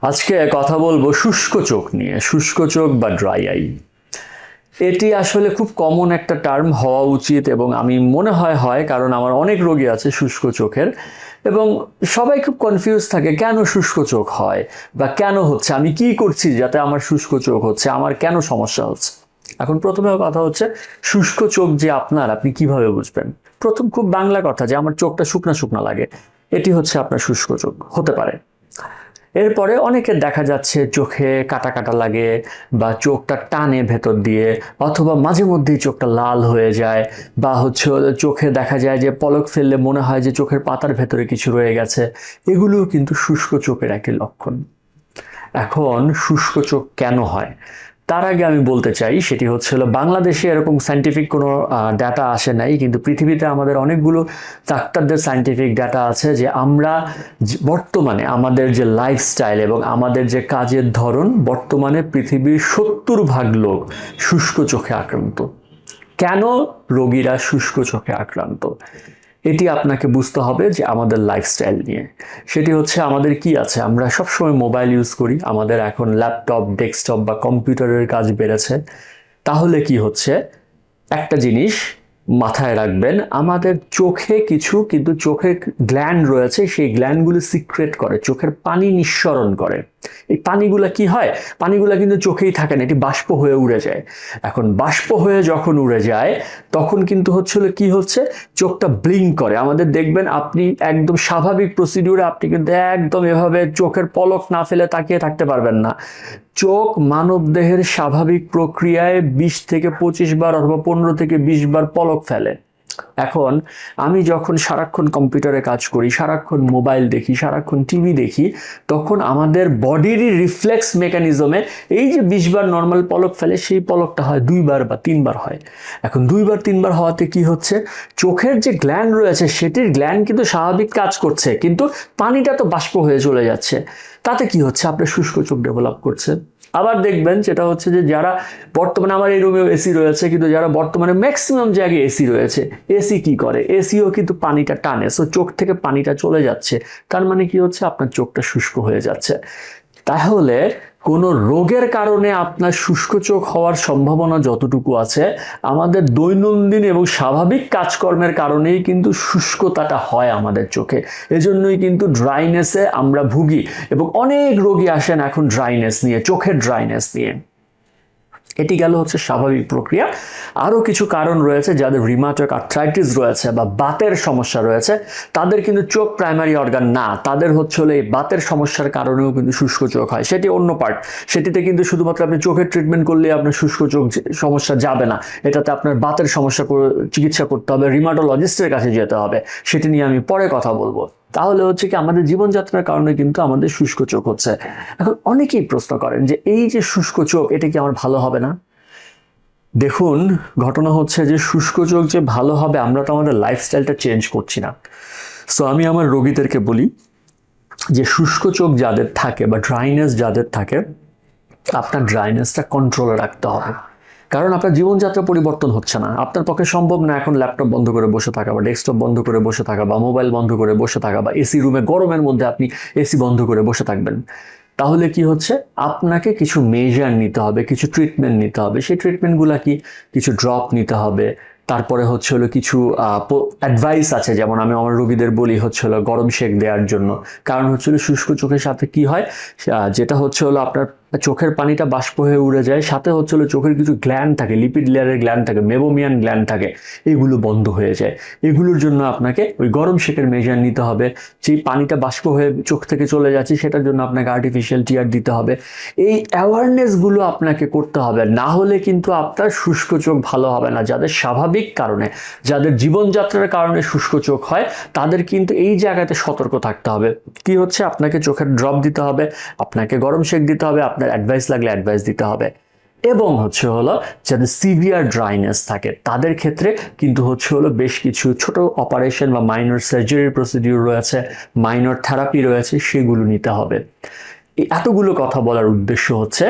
আজকে কথা বলবো শুষ্ক চোখ নিয়ে। শুষ্ক চোখ বা ড্রাই আই, এটি আসলে খুব কমন একটা টার্ম হওয়া উচিত এবং আমি মনে হয় কারণ আমার অনেক রোগী আছে শুষ্ক চোখের এবং সবাই খুব কনফিউজ থাকে কেন শুষ্ক চোখ হয় বা কেন হচ্ছে, আমি কি করছি যাতে আমার শুষ্ক চোখ হচ্ছে, আমার কেন সমস্যা হচ্ছে। এখন প্রথমে কথা হচ্ছে শুষ্ক চোখ যে আপনার, আপনি কিভাবে বুঝবেন? প্রথম খুব বাংলা কথা যে আমার চোখটা শুকনা শুকনা লাগে, এটি হচ্ছে আপনার শুষ্ক চোখ হতে পারে। এরপরে অনেকের দেখা যাচ্ছে চোখে কাটা কাটা লাগে বা চোখটা টানে ভেতর দিয়ে, অথবা মাঝে মধ্যেই চোখটা লাল হয়ে যায়, বা হচ্ছে চোখে দেখা যায় যে পলক ফেললে মনে হয় যে চোখের পাতার ভেতরে কিছু রয়ে গেছে। এগুলোও কিন্তু শুষ্ক চোখের একটি লক্ষণ। এখন শুষ্ক চোখ কেন হয় তার আগে আমি বলতে চাই, সেটি হচ্ছে বাংলাদেশে এরকম সায়েন্টিফিক কোনো ডাটা আসে নাই, কিন্তু পৃথিবীতে আমাদের অনেকগুলো ডাক্তারদের সায়েন্টিফিক ডাটা আছে যে আমরা বর্তমানে আমাদের যে লাইফস্টাইল এবং আমাদের যে কাজের ধরন, বর্তমানে পৃথিবীর 70% লোক শুষ্ক চোখে আক্রান্ত। কেন রোগীরা শুষ্ক চোখে আক্রান্ত এটি আপনাকে বুঝতে হবে যে আমাদের লাইফস্টাইল নিয়ে। সেটি হচ্ছে আমাদের কি আছে, আমরা সবসময় মোবাইল ইউজ করি, আমাদের এখন ল্যাপটপ, ডেস্কটপ বা কম্পিউটারের কাজ বেড়েছে। তাহলে কি হচ্ছে, একটা জিনিস মাথায় রাখবেন, আমাদের চোখে কিছু কিন্তু চোখের গ্ল্যান্ড রয়েছে, সেই গ্ল্যান্ডগুলো সিক্রেট করে, চোখের পানি নিঃসরণ করে। এই পানিগুলা কি হয়, পানিগুলা কিন্তু চোখেই থাকে না, এটি বাষ্প হয়ে উড়ে যায়। এখন বাষ্প হয়ে যখন উড়ে যায় তখন কিন্তু কি হচ্ছে, চোখটা ব্লিঙ্ক করে। আমাদের দেখবেন আপনি একদম স্বাভাবিক প্রসিডিউরে আপনি কিন্তু একদম এভাবে চোখের পলক না ফেলে তাকিয়ে থাকতে পারবেন না। চোখ মানব দেহের স্বাভাবিক প্রক্রিয়ায় 20 থেকে 25 বার অথবা 15 থেকে 20 বার পলক ফেলে। এখন আমি যখন সারাক্ষণ কম্পিউটারে কাজ করি, সারাক্ষণ মোবাইল দেখি, সারাক্ষণ টিভি দেখি, তখন আমাদের বডিরই রিফ্লেক্স মেকানিজমে এই যে 20 বার নর্মাল পলক ফেলে, সেই পলকটা হয় 2 বার বা 3 বার হয়। এখন 2 বার 3 বার হওয়াতে কি হচ্ছে, চোখের যে গ্ল্যান্ড রয়েছে সেটির গ্ল্যান্ড কিন্তু স্বাভাবিক কাজ করছে, কিন্তু পানিটা তো বাষ্প হয়ে চলে যাচ্ছে। তাতে কি হচ্ছে, আপনার শুষ্ক চোখ ডেভেলপ করছে। আবার দেখবেন যেটা হচ্ছে যে যারা বর্তমানে, আমার এই রুমেও এসি রয়েছে, কিন্তু যারা বর্তমানে ম্যাক্সিমাম জায়গায় এসি রয়েছে, এসি কি করে, এসিও কিন্তু পানিটা টানে, সো চোখ থেকে পানিটা চলে যাচ্ছে। তার মানে কি হচ্ছে, আপনার চোখটা শুষ্ক হয়ে যাচ্ছে। তাহলে কোনো রোগের কারণে আপনার শুষ্ক চোখ হওয়ার সম্ভাবনা যতটুকু আছে, আমাদের দৈনন্দিন এবং স্বাভাবিক কাজকর্মের কারণেই কিন্তু শুষ্কতাটা হয় আমাদের চোখে। এজন্যই কিন্তু ড্রাইনেসে আমরা ভুগি এবং অনেক রোগী আসেন এখন ড্রাইনেস নিয়ে, চোখের ড্রাইনেস নিয়ে। এটি গেল হচ্ছে স্বাভাবিক প্রক্রিয়া। আরও কিছু কারণ রয়েছে, যাদের রিমাটয়েড আর্থ্রাইটিস রয়েছে বা বাতের সমস্যা রয়েছে, তাদের কিন্তু চোখ প্রাইমারি অর্গান না, তাদের হচ্ছে এই বাতের সমস্যার কারণেও কিন্তু শুষ্ক চোখ হয়, সেটি অন্য পার্ট। সেটিতে কিন্তু শুধুমাত্র আপনি চোখের ট্রিটমেন্ট করলে আপনার শুষ্ক চোখ সমস্যা যাবে না, এটাতে আপনার বাতের সমস্যা চিকিৎসা করতে হবে, রিমাটোলজিস্টের কাছে যেতে হবে, সেটি নিয়ে আমি পরে কথা বলবো। তাহলে হচ্ছে কি, আমাদের জীবনযাত্রার কারণে কিন্তু আমাদের শুষ্ক চোখ হচ্ছে। এখন অনেকেই প্রশ্ন করেন যে এই যে শুষ্ক চোখ, এটা কি আমার ভালো হবে না? দেখুন, ঘটনা হচ্ছে যে শুষ্ক চোখ যে ভালো হবে, আমরা তো আমাদের লাইফস্টাইলটা চেঞ্জ করছি না। সো আমি আমার রোগীদেরকে বলি যে শুষ্ক চোখ যাদের থাকে বা ড্রাইনেস যাদের থাকে, আপনার ড্রাইনেসটা কন্ট্রোলে রাখতে হবে। কারণ আপনার জীবনযাত্রা পরিবর্তন হচ্ছে না, আপনার পক্ষে সম্ভব না এখন ল্যাপটপ বন্ধ করে বসে থাকা বা ডেস্কটপ বন্ধ করে বসে থাকা বা মোবাইল বন্ধ করে বসে থাকা বা এসি রুমে গরমের মধ্যে আপনি এসি বন্ধ করে বসে থাকবেন। তাহলে কি হচ্ছে, আপনাকে কিছু মেজার নিতে হবে, কিছু ট্রিটমেন্ট নিতে হবে। সেই ট্রিটমেন্টগুলো কি, কিছু ড্রপ নিতে হবে, তারপরে হচ্ছে কিছু অ্যাডভাইস আছে, যেমন আমি আমার রোগীদের বলি হচ্ছে গরম শেক দেওয়ার জন্য। কারণ হচ্ছে শুষ্ক চোখের সাথে কি হয়, যেটা হচ্ছে আপনার চোখের পানিটা বাষ্প হয়ে উড়ে যায়, সাথে হচ্ছে চোখের কিছু গ্ল্যান্ড থাকে, লিপিড লেয়ারের গ্ল্যান্ড থাকে, মেবোমিয়ান গ্ল্যান্ড থাকে, এগুলো বন্ধ হয়ে যায়। এগুলোর জন্য আপনাকে ওই গরম শেকের মেজার নিতে হবে। যেই পানিটা বাষ্প হয়ে চোখ থেকে চলে যাচ্ছে, সেটার জন্য আপনাকে আর্টিফিশিয়াল টিয়ার দিতে হবে। এই অ্যাওয়ারনেসগুলো আপনাকে করতে হবে, না হলে কিন্তু আপনার শুষ্ক চোখ ভালো হবে না। যাদের স্বাভাবিক কারণে, যাদের জীবনযাত্রার কারণে শুষ্ক চোখ হয়, তাদের কিন্তু এই জায়গাতে সতর্ক থাকতে হবে। কি হচ্ছে, আপনাকে চোখের ড্রপ দিতে হবে, আপনাকে গরম শেক দিতে হবে, আপনার অ্যাডভাইস লাগলে অ্যাডভাইস দিতে হবে। এবং যাদের সিভিয়ার ড্রাইনেস থাকে, তাদের ক্ষেত্রে কিন্তু বেশ কিছু ছোট অপারেশন বা মাইনর সার্জারি প্রসিডিউর রয়েছে, মাইনর থেরাপি রয়েছে, সেগুলো নিতে হবে। এই এতগুলো কথা বলার উদ্দেশ্য হচ্ছে,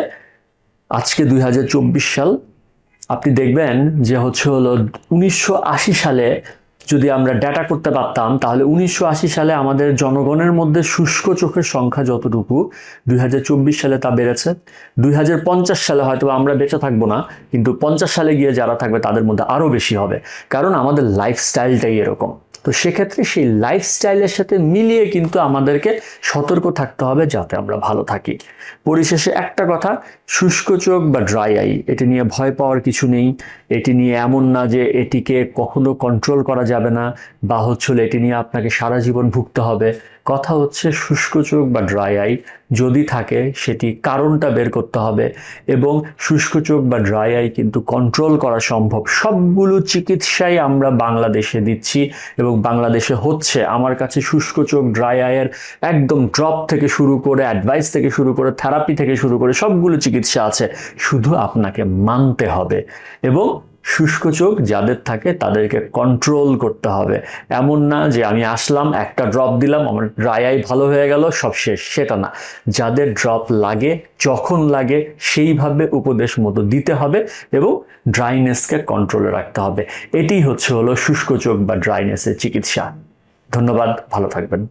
আজকে 2024 সাল, আপনি দেখবেন যে 1980 সালে যদি আমরা ডেটা করতে পারতাম তাহলে 1980 সালে আমাদের জনগণের মধ্যে শুষ্ক চোখের সংখ্যা যতটুকু 2024 সালে তা বেড়েছে। 2050 সালে হয়তো আমরা বেঁচে থাকবো না, কিন্তু 50 সালে গিয়ে যারা থাকবে তাদের মধ্যে আরো বেশি হবে, কারণ আমাদের লাইফস্টাইলটাই এরকম। তো সেক্ষেত্রে সেই লাইফস্টাইলের সাথে মিলিয়ে কিন্তু আমাদেরকে সতর্ক থাকতে হবে যাতে আমরা ভালো থাকি। পরিশেষে একটা কথা, শুষ্ক চোখ বা ড্রাই আই এটি নিয়ে ভয় পাওয়ার কিছু নেই। এটি নিয়ে এমন না যে এটিকে কখনো কন্ট্রোল করা যাবে না, বা এটি নিয়ে আপনাকে সারা জীবন ভুগতে হবে। কথা হচ্ছে শুষ্ক চোখ বা ড্রাই আই যদি থাকে সেটি কারণটা বের করতে হবে, এবং শুষ্ক চোখ বা ড্রাই আই কিন্তু কন্ট্রোল করা সম্ভব। সবগুলো চিকিৎসাই আমরা বাংলাদেশে দিচ্ছি এবং বাংলাদেশে হচ্ছে। আমার কাছে শুষ্ক চোখ ড্রাই আইয়ের একদম ড্রপ থেকে শুরু করে অ্যাডভাইস থেকে শুরু করে থেরাপি থেকে শুরু করে সবগুলো চিকিৎসা আছে, শুধু আপনাকে মানতে হবে। এবং শুষ্ক চোখ যাদের থাকে তাদেরকে কন্ট্রোল করতে হবে। এমন না যে আমি আসলাম একটা ড্রপ দিলাম আমার ড্রাই আই ভালো হয়ে গেল সব শেষ, সেটা না। যাদের ড্রপ লাগে যখন লাগে সেইভাবে উপদেশ মতো দিতে হবে এবং ড্রাইনেসকে কন্ট্রোলে রাখতে হবে। এটাই হলো শুষ্ক চোখ বা ড্রাইনেসের চিকিৎসা। ধন্যবাদ, ভালো থাকবেন।